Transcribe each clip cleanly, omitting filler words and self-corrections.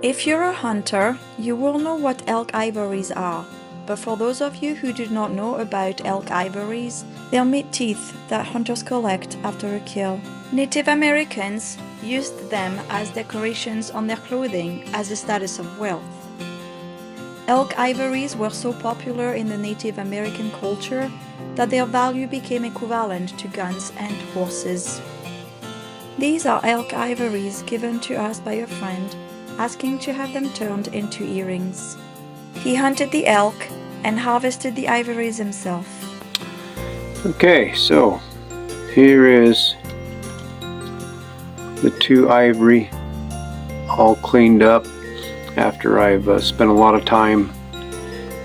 If you're a hunter, you will know what elk ivories are, but for those of you who do not know about elk ivories, they are meat teeth that hunters collect after a kill. Native Americans used them as decorations on their clothing as a status of wealth. Elk ivories were so popular in the Native American culture that their value became equivalent to guns and horses. These are elk ivories given to us by a friend, asking to have them turned into earrings. He hunted the elk and harvested the ivories himself. Okay, so here is the two ivory all cleaned up after I've spent a lot of time.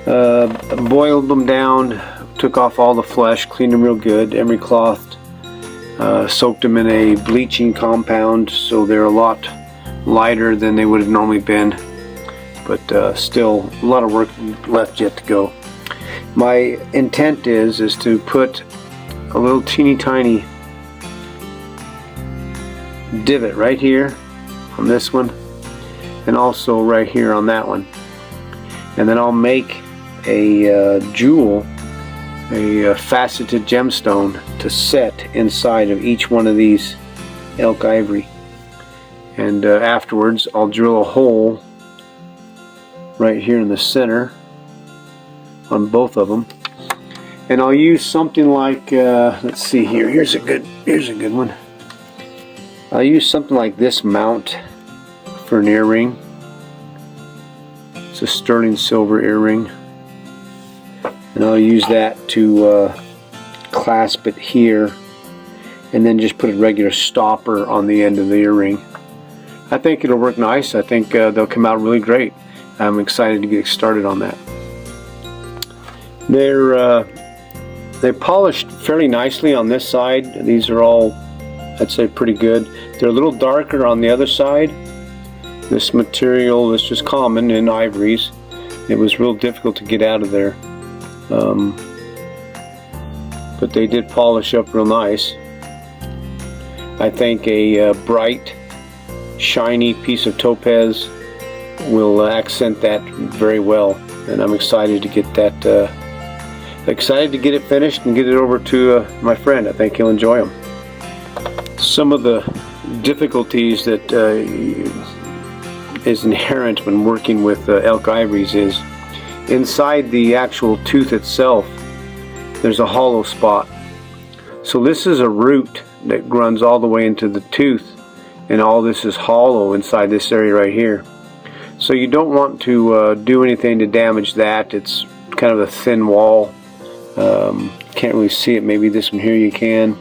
Boiled them down, took off all the flesh, cleaned them real good, emery clothed, soaked them in a bleaching compound so they're a lot lighter than they would have normally been, but still a lot of work left yet to go. My intent is to put a little teeny tiny divot right here on this one and also right here on that one, and then I'll make a jewel, a faceted gemstone to set inside of each one of these elk ivory, and afterwards I'll drill a hole right here in the center on both of them, and I'll use something like let's see here, here's a good one. I'll use something like this mount for an earring. It's a sterling silver earring, and I'll use that to clasp it here, and then just put a regular stopper on the end of the earring. I think it'll work nice. I think they'll come out really great. I'm excited to get started on that. They're polished fairly nicely on this side. These are all, I'd say, pretty good. They're a little darker on the other side. This material is just common in ivories. It was real difficult to get out of there, but they did polish up real nice. I think a bright, shiny piece of topaz will accent that very well, and I'm excited to get that. Excited to get it finished and get it over to my friend. I think he'll enjoy them. Some of the difficulties that is inherent when working with elk ivories is inside the actual tooth itself there's a hollow spot. So this is a root that runs all the way into the tooth, and all this is hollow inside this area right here. So you don't want to do anything to damage that. It's kind of a thin wall. Can't really see it. Maybe this one here you can.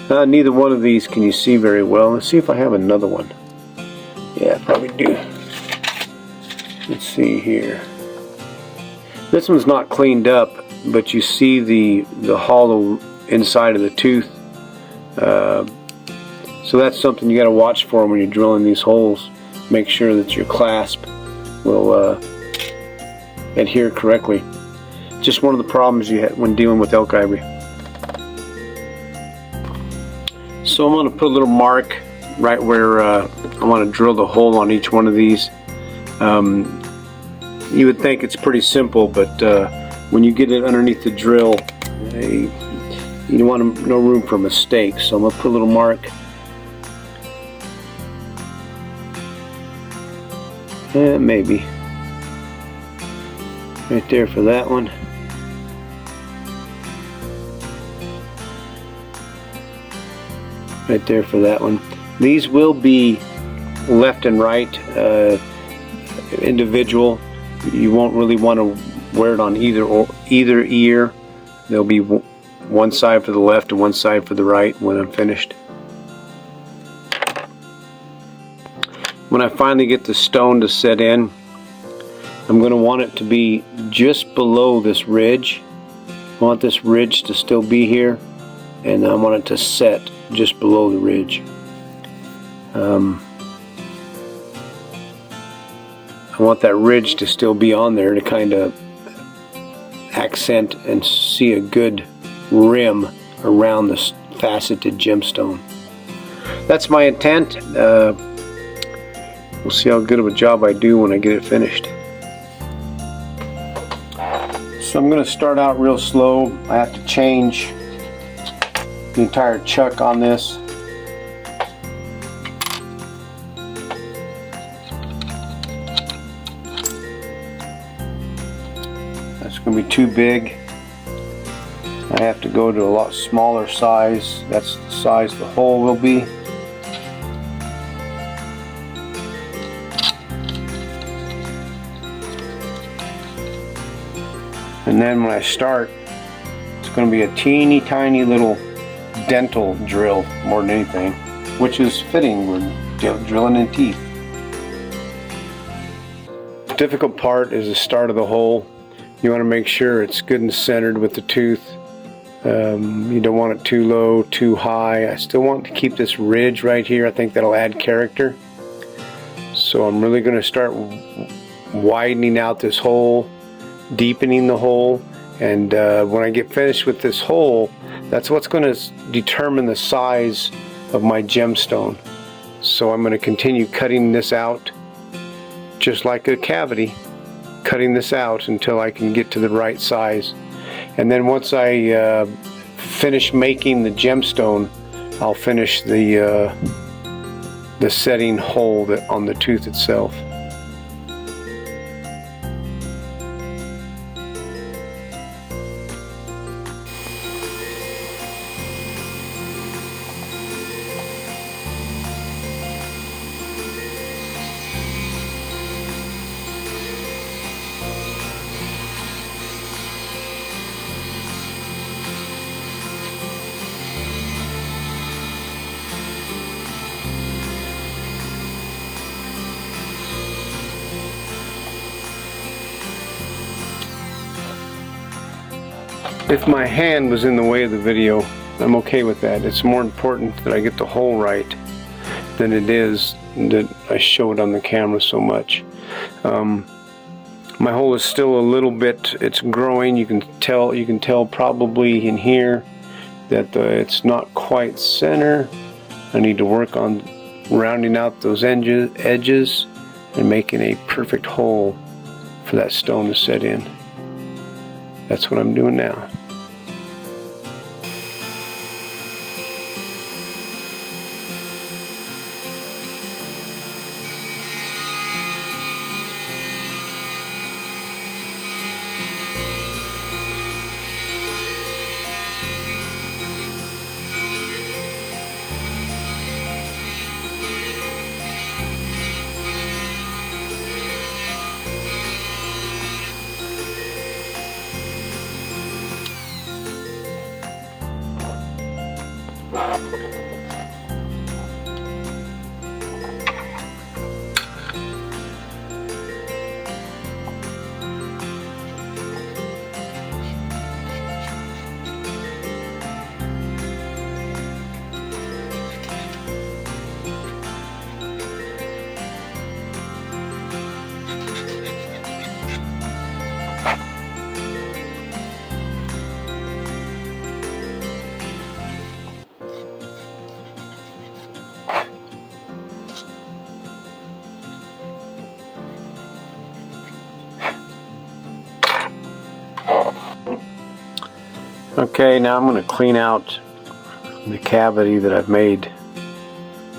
Neither one of these can you see very well. Let's see if I have another one. Yeah, I probably do. Let's see here. This one's not cleaned up, but you see the hollow inside of the tooth. So that's something you got to watch for when you're drilling these holes. Make sure that your clasp will adhere correctly. Just one of the problems you have when dealing with elk ivory. So I'm going to put a little mark right where I want to drill the hole on each one of these. You would think it's pretty simple, but when you get it underneath the drill, you want no room for mistakes. So I'm going to put a little mark. Maybe right there for that one. Right there for that one. These will be left and right individual. You won't really want to wear it on either ear. There'll be one side for the left and one side for the right when I'm finished. When I finally get the stone to set in, I'm going to want it to be just below this ridge. I want this ridge to still be here, and I want it to set just below the ridge. I want that ridge to still be on there to kind of accent and see a good rim around this faceted gemstone. That's my intent. We'll see how good of a job I do when I get it finished. So I'm going to start out real slow. I have to change the entire chuck on this. That's going to be too big. I have to go to a lot smaller size. That's the size the hole will be. And then when I start, it's going to be a teeny tiny little dental drill more than anything, which is fitting. We're drilling in teeth. The difficult part is the start of the hole. You want to make sure it's good and centered with the tooth. You don't want it too low, too high. I still want to keep this ridge right here. I think that'll add character. So I'm really going to start widening out this hole, deepening the hole, and when I get finished with this hole, that's what's going to determine the size of my gemstone. So I'm going to continue cutting this out just like a cavity, cutting this out until I can get to the right size. And then once I finish making the gemstone, I'll finish the setting hole on the tooth itself. If my hand was in the way of the video, I'm okay with that. It's more important that I get the hole right than it is that I show it on the camera so much. My hole is still a little bit, it's growing. You can tell probably in here that it's not quite center. I need to work on rounding out those edges and making a perfect hole for that stone to set in. That's what I'm doing now. Okay, now I'm going to clean out the cavity that I've made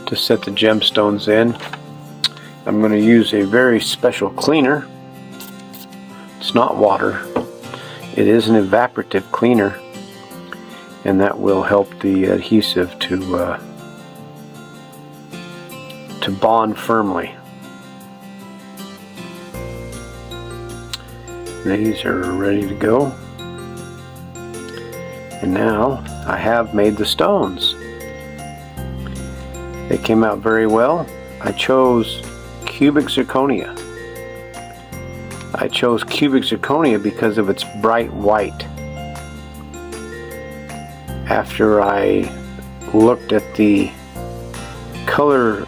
to set the gemstones in. I'm going to use a very special cleaner. It's not water. It is an evaporative cleaner, and that will help the adhesive to bond firmly. These are ready to go. And now I have made the stones. They came out very well. I chose cubic zirconia. I chose cubic zirconia because of its bright white. After I looked at the color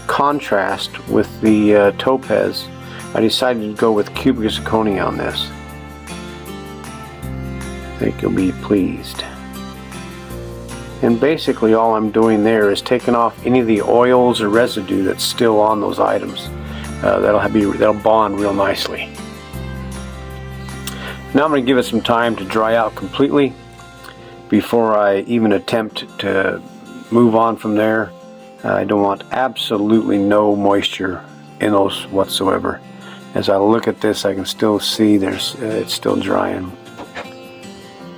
contrast with the topaz, I decided to go with cubic zirconia on this. I think you'll be pleased. And basically all I'm doing there is taking off any of the oils or residue that's still on those items. that'll bond real nicely. Now I'm going to give it some time to dry out completely before I even attempt to move on from there. I don't want absolutely no moisture in those whatsoever. As I look at this, I can still see it's still drying.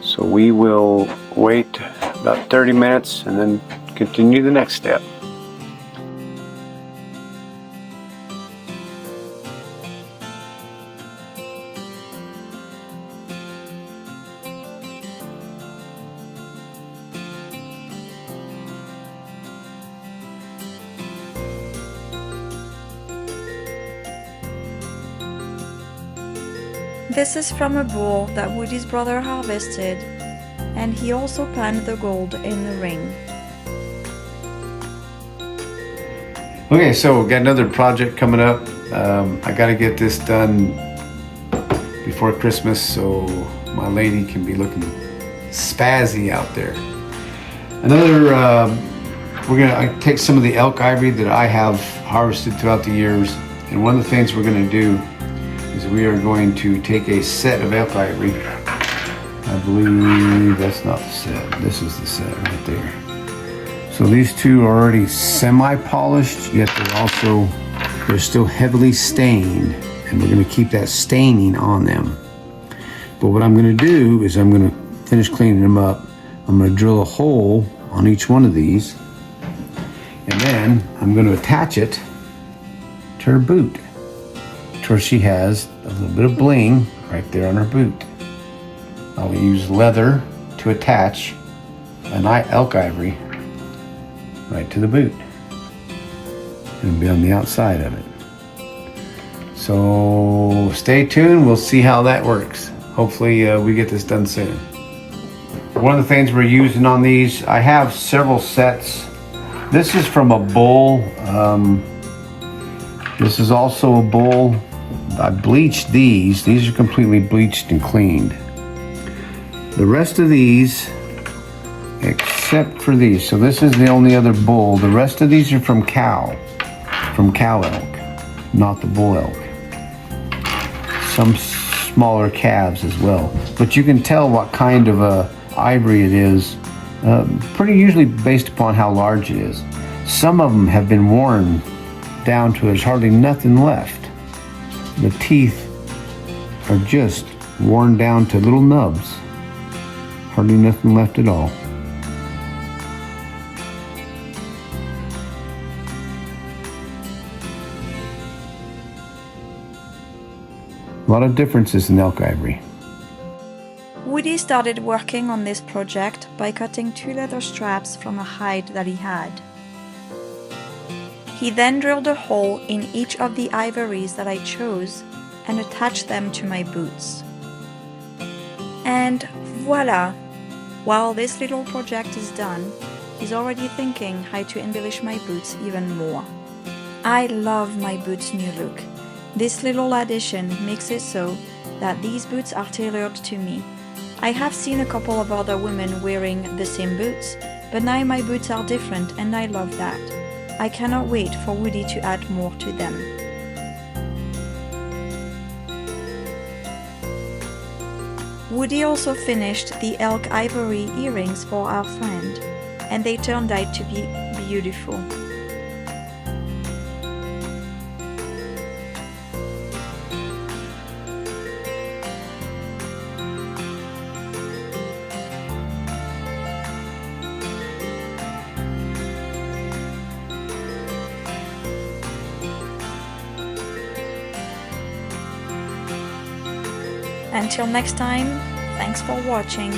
So we will wait about 30 minutes and then continue the next step. This is from a bowl that Woody's brother harvested, and he also planned the gold in the ring. Okay, so we've got another project coming up. I got to get this done before Christmas so my lady can be looking spazzy out there. We're gonna take some of the elk ivory that I have harvested throughout the years, and one of the things we're gonna do is we are going to take a set of elk ivory. I believe that's not the set. This is the set right there. So these two are already semi-polished, yet they're still heavily stained, and we're going to keep that staining on them. But what I'm going to do is I'm going to finish cleaning them up. I'm going to drill a hole on each one of these, and then I'm going to attach it to her boot, to where she has a little bit of bling right there on her boot. I'll use leather to attach an elk ivory right to the boot. It'll be on the outside of it. So stay tuned, we'll see how that works. Hopefully we get this done soon. One of the things we're using on these, I have several sets. This is from a bowl. This is also a bowl. I bleached these. These are completely bleached and cleaned. The rest of these, except for these, so this is the only other bull. The rest of these are from cow elk, not the bull elk. Some smaller calves as well. But you can tell what kind of ivory it is, pretty usually based upon how large it is. Some of them have been worn down to there's hardly nothing left. The teeth are just worn down to little nubs. Hardly nothing left at all. A lot of differences in elk ivory. Woody started working on this project by cutting 2 leather straps from a hide that he had. He then drilled a hole in each of the ivories that I chose and attached them to my boots. And voila! While this little project is done, he's already thinking how to embellish my boots even more. I love my boots' new look. This little addition makes it so that these boots are tailored to me. I have seen a couple of other women wearing the same boots, but now my boots are different and I love that. I cannot wait for Woody to add more to them. Woody also finished the elk ivory earrings for our friend, and they turned out to be beautiful. Until next time, thanks for watching.